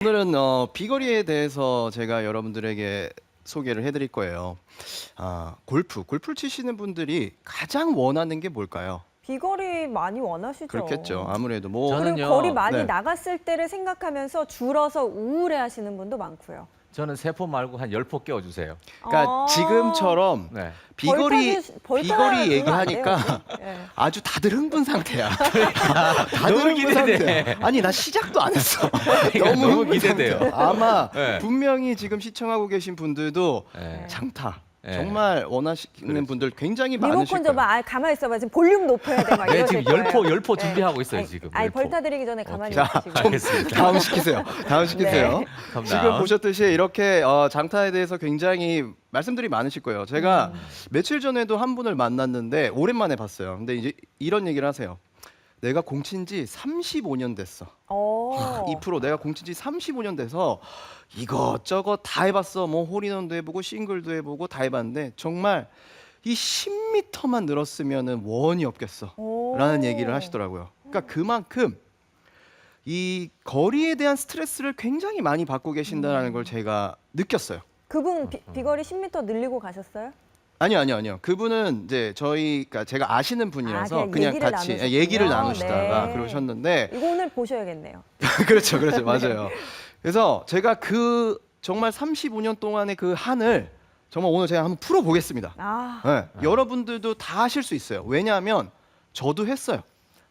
오늘은 비거리에 대해서 제가 여러분들에게 소개를 해드릴 거예요. 골프를 치시는 분들이 가장 원하는 게 뭘까요? 비거리 많이 원하시죠. 그렇겠죠. 아무래도 뭐 그리고 저는요. 거리 많이 네. 나갔을 때를 생각하면서 줄어서 우울해하시는 분도 많고요. 저는 세포 말고 한 10포 깨워주세요. 그러니까 아. 지금처럼 네. 비거리 얘기하니까 네. 아주 다들 흥분 상태야. 다들 너무 흥분 기대돼. 상태야. 아니 나 시작도 안 했어. 너무 흥분 기대돼요. 상태야. 아마 네. 분명히 지금 시청하고 계신 분들도 네. 장타 네. 정말 원하시는 그렇죠. 분들 굉장히 많으실 리모컨 거예요. 줘봐. 가만히 있어봐. 지금 볼륨 높여야 돼. 막 네, 이러실 지금 거예요. 10포 준비하고 있어요, 아니, 지금. 아니 10포. 벌타 드리기 전에 가만히 자, 있으시고. 알겠습니다. 다음 시키세요. 다음 시키세요. 네. 지금 보셨듯이 이렇게 장타에 대해서 굉장히 말씀들이 많으실 거예요. 제가 며칠 전에도 한 분을 만났는데 오랜만에 봤어요. 근데 이제 이런 얘기를 하세요. 내가 공 친 지 35년 됐어. 이 프로 내가 공 친 지 35년 돼서 이것저것 다 해봤어. 뭐 홀인원도 해보고 싱글도 해보고 다 해봤는데 정말 이 10m만 늘었으면은 원이 없겠어. 라는 얘기를 하시더라고요. 그러니까 그만큼 이 거리에 대한 스트레스를 굉장히 많이 받고 계신다는 걸 제가 느꼈어요. 그분 비거리 10m 늘리고 가셨어요? 아니요. 그분은 이제 그러니까 제가 아시는 분이라서 그냥 그냥 얘기를 같이 나누셨군요. 얘기를 나누시다가 네. 그러셨는데 이거 오늘 보셔야겠네요. 그렇죠, 맞아요. 그래서 제가 그 정말 35년 동안의 그 한을 정말 오늘 제가 한번 풀어보겠습니다. 네, 여러분들도 다 하실 수 있어요. 왜냐하면 저도 했어요.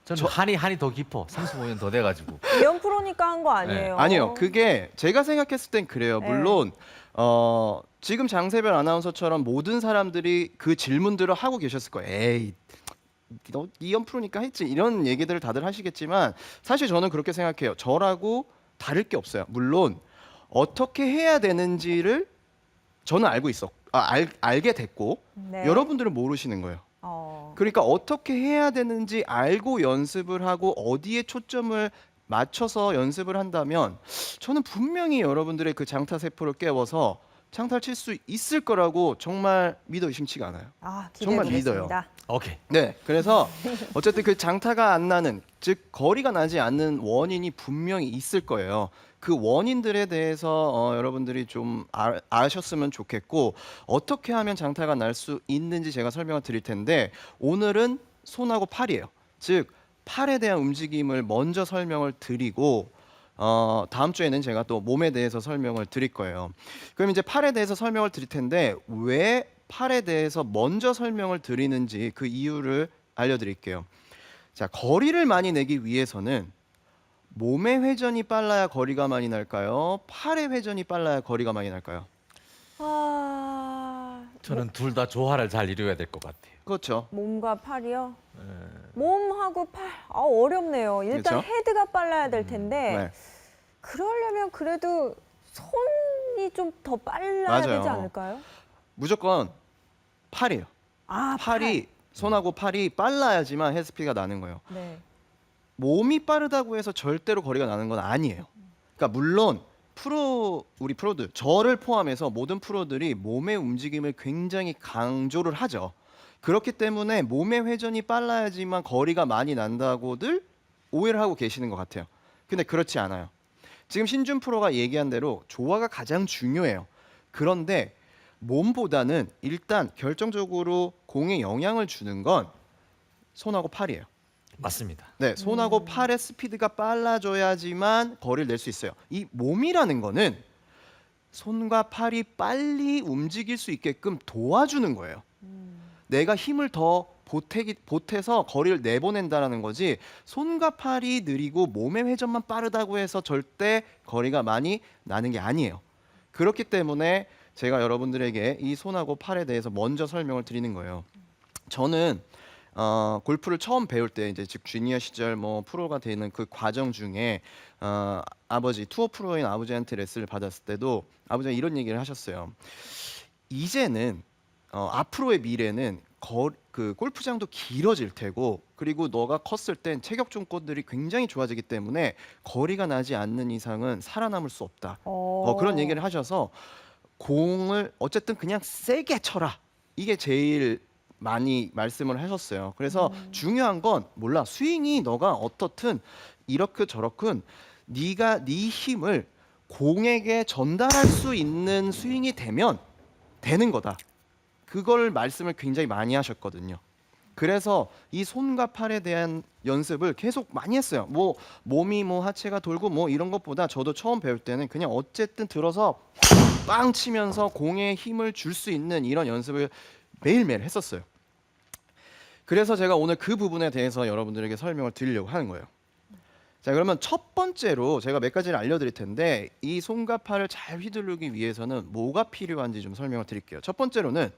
저는 한이 더 깊어. 35년 더 돼가지고. 이현 프로니까 한 거 아니에요? 아니요, 그게 제가 생각했을 땐 그래요. 네. 물론 지금 장세별 아나운서처럼 모든 사람들이 그 질문들을 하고 계셨을 거예요. 에이, 너 이현 프로니까 했지 이런 얘기들을 다들 하시겠지만 사실 저는 그렇게 생각해요. 저라고 다를 게 없어요. 물론 어떻게 해야 되는지를 저는 알게 됐고 네. 여러분들은 모르시는 거예요. 그러니까 어떻게 해야 되는지 알고 연습을 하고 어디에 초점을 맞춰서 연습을 한다면 저는 분명히 여러분들의 그 장타 세포를 깨워서 장타를 칠 수 있을 거라고 정말 믿어 의심치가 않아요. 정말 믿어요. 기대해보겠습니다. 오케이. 네, 그래서 어쨌든 그 장타가 안 나는, 즉 거리가 나지 않는 원인이 분명히 있을 거예요. 그 원인들에 대해서 여러분들이 좀 아셨으면 좋겠고 어떻게 하면 장타가 날 수 있는지 제가 설명을 드릴 텐데 오늘은 손하고 팔이에요. 즉 팔에 대한 움직임을 먼저 설명을 드리고 다음 주에는 제가 또 몸에 대해서 설명을 드릴 거예요. 그럼 이제 팔에 대해서 설명을 드릴 텐데 왜 팔에 대해서 먼저 설명을 드리는지 그 이유를 알려드릴게요. 자, 거리를 많이 내기 위해서는 몸의 회전이 빨라야 거리가 많이 날까요? 팔의 회전이 빨라야 거리가 많이 날까요? 저는 둘 다 조화를 잘 이루어야 될 것 같아요. 그렇죠. 몸과 팔이요? 몸하고 팔, 어렵네요. 일단 그렇죠? 헤드가 빨라야 될 텐데 네. 그러려면 그래도 손이 좀 더 빨라야 맞아요. 되지 않을까요? 무조건 팔이에요. 팔이 손하고 팔이 빨라야지만 헤드스피드가 나는 거예요. 네. 몸이 빠르다고 해서 절대로 거리가 나는 건 아니에요. 그러니까 물론 우리 프로들, 저를 포함해서 모든 프로들이 몸의 움직임을 굉장히 강조를 하죠. 그렇기 때문에 몸의 회전이 빨라야지만 거리가 많이 난다고들 오해를 하고 계시는 것 같아요. 근데 그렇지 않아요. 지금 신준 프로가 얘기한 대로 조화가 가장 중요해요. 그런데 몸보다는 일단 결정적으로 공에 영향을 주는 건 손하고 팔이에요. 맞습니다. 네, 손하고 팔의 스피드가 빨라져야지만 거리를 낼 수 있어요. 이 몸이라는 거는 손과 팔이 빨리 움직일 수 있게끔 도와주는 거예요. 내가 힘을 더 보태서 거리를 내보낸다라는 거지 손과 팔이 느리고 몸의 회전만 빠르다고 해서 절대 거리가 많이 나는 게 아니에요. 그렇기 때문에 제가 여러분들에게 이 손하고 팔에 대해서 먼저 설명을 드리는 거예요. 저는 골프를 처음 배울 때 이제 즉 주니어 시절 뭐 프로가 되는 그 과정 중에 아버지 투어 프로인 아버지한테 레슨을 받았을 때도 아버지가 이런 얘기를 하셨어요. 이제는 앞으로의 미래는 그 골프장도 길어질 테고 그리고 너가 컸을 땐 체격 조건들이 굉장히 좋아지기 때문에 거리가 나지 않는 이상은 살아남을 수 없다. 그런 얘기를 하셔서 공을 어쨌든 그냥 세게 쳐라. 이게 제일 많이 말씀을 하셨어요. 그래서 중요한 건 몰라. 스윙이 너가 어떻든 이렇게 저렇든 네가 네 힘을 공에게 전달할 수 있는 스윙이 되면 되는 거다. 그걸 말씀을 굉장히 많이 하셨거든요. 그래서 이 손과 팔에 대한 연습을 계속 많이 했어요. 뭐 몸이 뭐 하체가 돌고 뭐 이런 것보다 저도 처음 배울 때는 그냥 어쨌든 들어서 빵 치면서 공에 힘을 줄 수 있는 이런 연습을 매일매일 했었어요. 그래서 제가 오늘 그 부분에 대해서 여러분들에게 설명을 드리려고 하는 거예요. 자, 그러면 첫 번째로 제가 몇 가지를 알려드릴 텐데 이 손과 팔을 잘 휘두르기 위해서는 뭐가 필요한지 좀 설명을 드릴게요. 첫 번째로는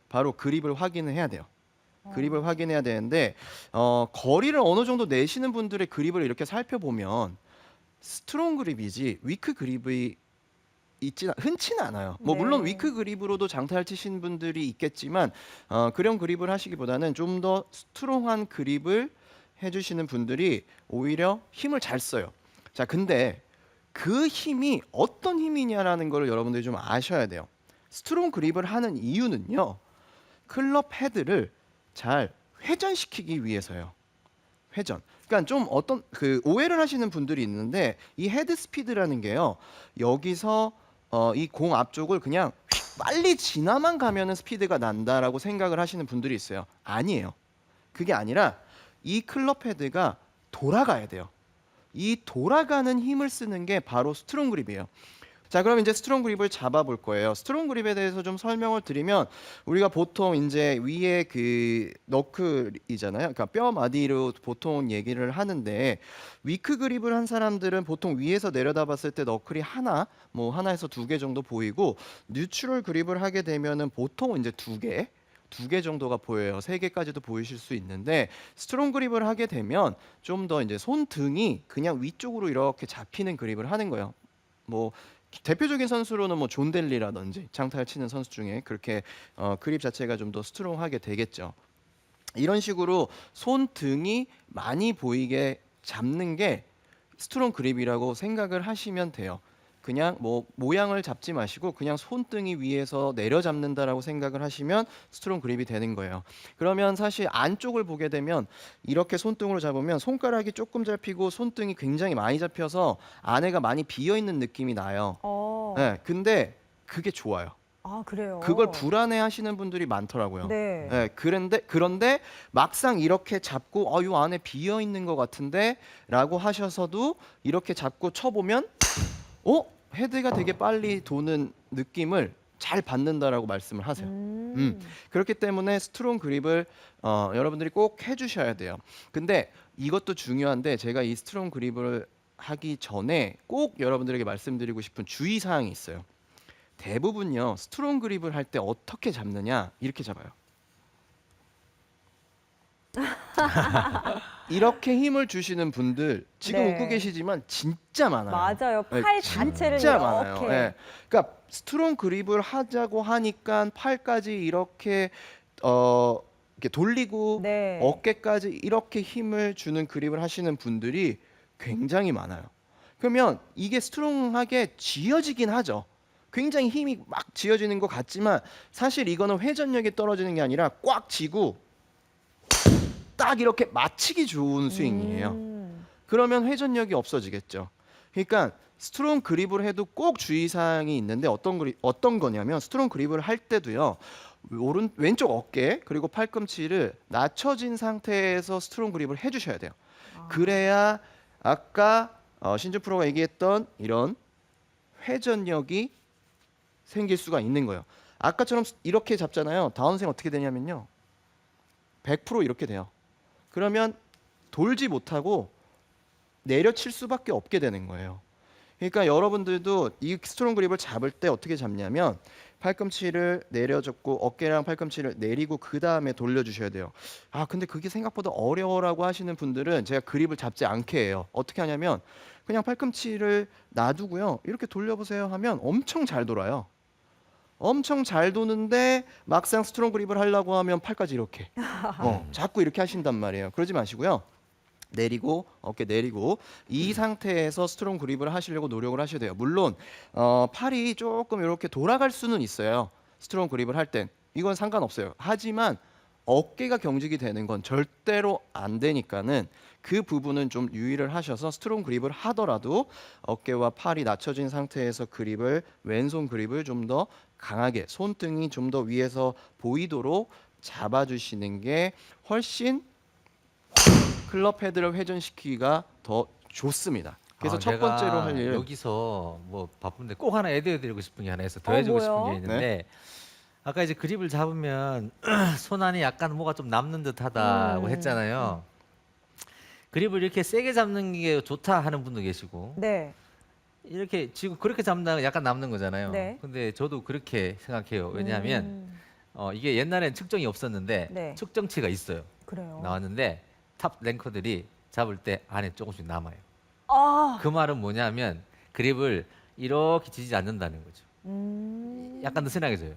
바로 그립을 확인을 해야 돼요. 그립을 확인해야 되는데 거리를 어느 정도 내시는 분들의 그립을 이렇게 살펴보면 스트롱 그립이지 위크 그립이 흔치는 않아요. 뭐 네. 물론 위크 그립으로도 장타를 치신 분들이 있겠지만 그런 그립을 하시기보다는 좀 더 스트롱한 그립을 해주시는 분들이 오히려 힘을 잘 써요. 자, 근데 그 힘이 어떤 힘이냐라는 걸 여러분들이 좀 아셔야 돼요. 스트롱 그립을 하는 이유는요. 클럽 헤드를 잘 회전시키기 위해서요. 회전. 그러니까 좀 어떤 그 오해를 하시는 분들이 있는데 이 헤드 스피드라는 게요. 여기서 이 공 앞쪽을 그냥 빨리 지나만 가면은 스피드가 난다라고 생각을 하시는 분들이 있어요. 아니에요. 그게 아니라 이 클럽 헤드가 돌아가야 돼요. 이 돌아가는 힘을 쓰는 게 바로 스트롱 그립이에요. 자, 그럼 이제 스트롱 그립을 잡아볼 거예요. 스트롱 그립에 대해서 좀 설명을 드리면 우리가 보통 이제 위에 그 너클이잖아요. 그러니까 뼈 마디로 보통 얘기를 하는데 위크 그립을 한 사람들은 보통 위에서 내려다봤을 때 너클이 하나, 뭐 하나에서 두 개 정도 보이고 뉴트럴 그립을 하게 되면은 보통 이제 두 개 정도가 보여요. 세 개까지도 보이실 수 있는데 스트롱 그립을 하게 되면 좀 더 이제 손등이 그냥 위쪽으로 이렇게 잡히는 그립을 하는 거예요. 뭐 대표적인 선수로는 뭐 존 델리라든지 장타를 치는 선수 중에 그렇게 그립 자체가 좀 더 스트롱하게 되겠죠. 이런 식으로 손등이 많이 보이게 잡는 게 스트롱 그립이라고 생각을 하시면 돼요. 그냥 뭐 모양을 잡지 마시고 그냥 손등이 위에서 내려잡는다라고 생각을 하시면 스트롱 그립이 되는 거예요. 그러면 사실 안쪽을 보게 되면 이렇게 손등으로 잡으면 손가락이 조금 잡히고 손등이 굉장히 많이 잡혀서 안에가 많이 비어 있는 느낌이 나요. 네, 근데 그게 좋아요. 아, 그래요. 그걸 불안해하시는 분들이 많더라고요. 네. 네, 그런데 막상 이렇게 잡고 이 안에 비어 있는 것 같은데라고 하셔서도 이렇게 잡고 쳐보면 헤드가 되게 빨리 도는 느낌을 잘 받는다라고 말씀을 하세요. 그렇기 때문에 스트롱 그립을 여러분들이 꼭 해주셔야 돼요. 근데 이것도 중요한데 제가 이 스트롱 그립을 하기 전에 꼭 여러분들에게 말씀드리고 싶은 주의사항이 있어요. 대부분요 스트롱 그립을 할 때 어떻게 잡느냐 이렇게 잡아요. 이렇게 힘을 주시는 분들 지금 네. 웃고 계시지만 진짜 많아요. 맞아요. 네, 팔 자체를 진짜 이렇게. 많아요. 네. 그러니까 스트롱 그립을 하자고 하니까 팔까지 이렇게 이렇게 돌리고 네. 어깨까지 이렇게 힘을 주는 그립을 하시는 분들이 굉장히 많아요. 그러면 이게 스트롱하게 쥐어지긴 하죠. 굉장히 힘이 막 쥐어지는 것 같지만 사실 이거는 회전력이 떨어지는 게 아니라 꽉 쥐고 딱 이렇게 맞히기 좋은 스윙이에요. 그러면 회전력이 없어지겠죠. 그러니까 스트롱 그립을 해도 꼭 주의사항이 있는데 어떤 거냐면 스트롱 그립을 할 때도요. 왼쪽 어깨 그리고 팔꿈치를 낮춰진 상태에서 스트롱 그립을 해주셔야 돼요. 그래야 아까 신주 프로가 얘기했던 이런 회전력이 생길 수가 있는 거예요. 아까처럼 이렇게 잡잖아요. 다운스윙 어떻게 되냐면요. 100% 이렇게 돼요. 그러면 돌지 못하고 내려칠 수밖에 없게 되는 거예요. 그러니까 여러분들도 이 스트롱 그립을 잡을 때 어떻게 잡냐면 팔꿈치를 내려줬고 어깨랑 팔꿈치를 내리고 그 다음에 돌려주셔야 돼요. 근데 그게 생각보다 어려워라고 하시는 분들은 제가 그립을 잡지 않게 해요. 어떻게 하냐면 그냥 팔꿈치를 놔두고요. 이렇게 돌려보세요 하면 엄청 잘 돌아요. 엄청 잘 도는데 막상 스트롱 그립을 하려고 하면 팔까지 이렇게 자꾸 이렇게 하신단 말이에요. 그러지 마시고요. 내리고 어깨 내리고 이 상태에서 스트롱 그립을 하시려고 노력을 하셔야 돼요. 물론 팔이 조금 이렇게 돌아갈 수는 있어요. 스트롱 그립을 할 땐 이건 상관없어요. 하지만 어깨가 경직이 되는 건 절대로 안 되니까는 그 부분은 좀 유의를 하셔서 스트롱 그립을 하더라도 어깨와 팔이 낮춰진 상태에서 그립을 왼손 그립을 좀 더 강하게 손등이 좀 더 위에서 보이도록 잡아주시는 게 훨씬 클럽 헤드를 회전시키기가 더 좋습니다. 그래서 첫 내가 번째로 할 일은 여기서 뭐 바쁜데 꼭 하나 애드해드리고 싶은 게 하나 있어. 더 해주고 싶은 뭐요? 게 있는데 아까 이제 그립을 잡으면 손 안에 약간 뭐가 좀 남는 듯하다고 했잖아요. 그립을 이렇게 세게 잡는 게 좋다 하는 분도 계시고 네. 이렇게 지금 그렇게 잡다가 약간 남는 거잖아요. 네. 근데 저도 그렇게 생각해요. 왜냐하면 이게 옛날엔 측정이 없었는데 네. 측정치가 있어요. 그래요. 나왔는데 탑 랭커들이 잡을 때 안에 조금씩 남아요. 아. 그 말은 뭐냐면 그립을 이렇게 지지 않는다는 거죠. 약간 느슨하게 져요.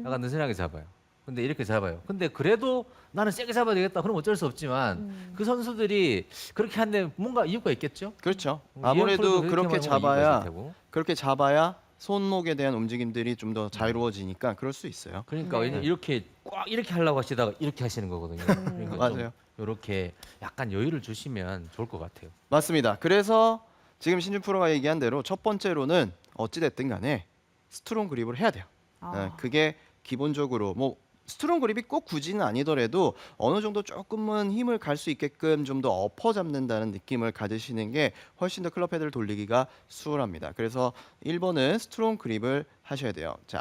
약간 느슨하게 잡아요. 근데 이렇게 잡아요. 근데 그래도 나는 세게 잡아야 되겠다. 그럼 어쩔 수 없지만 그 선수들이 그렇게 하는데 뭔가 이유가 있겠죠? 그렇죠. 이런 아무래도 폴도 그렇게 하면 뭔가 이유가 있을 잡아야 테고. 그렇게 잡아야 손목에 대한 움직임들이 좀 더 자유로워지니까 그럴 수 있어요. 그러니까 네. 왜냐면 이렇게 꽉 이렇게 하려고 하시다가 이렇게 하시는 거거든요. 그러니까 맞아요. 이렇게 약간 여유를 주시면 좋을 것 같아요. 맞습니다. 그래서 지금 신준 프로가 얘기한 대로 첫 번째로는 어찌 됐든 간에 스트롱 그립을 해야 돼요. 아. 그게 기본적으로 뭐 스트롱 그립이 꼭 굳이는 아니더라도 어느 정도 조금은 힘을 갈 수 있게끔 좀 더 엎어 잡는다는 느낌을 가지시는 게 훨씬 더 클럽 헤드를 돌리기가 수월합니다. 그래서 1번은 스트롱 그립을 하셔야 돼요. 자,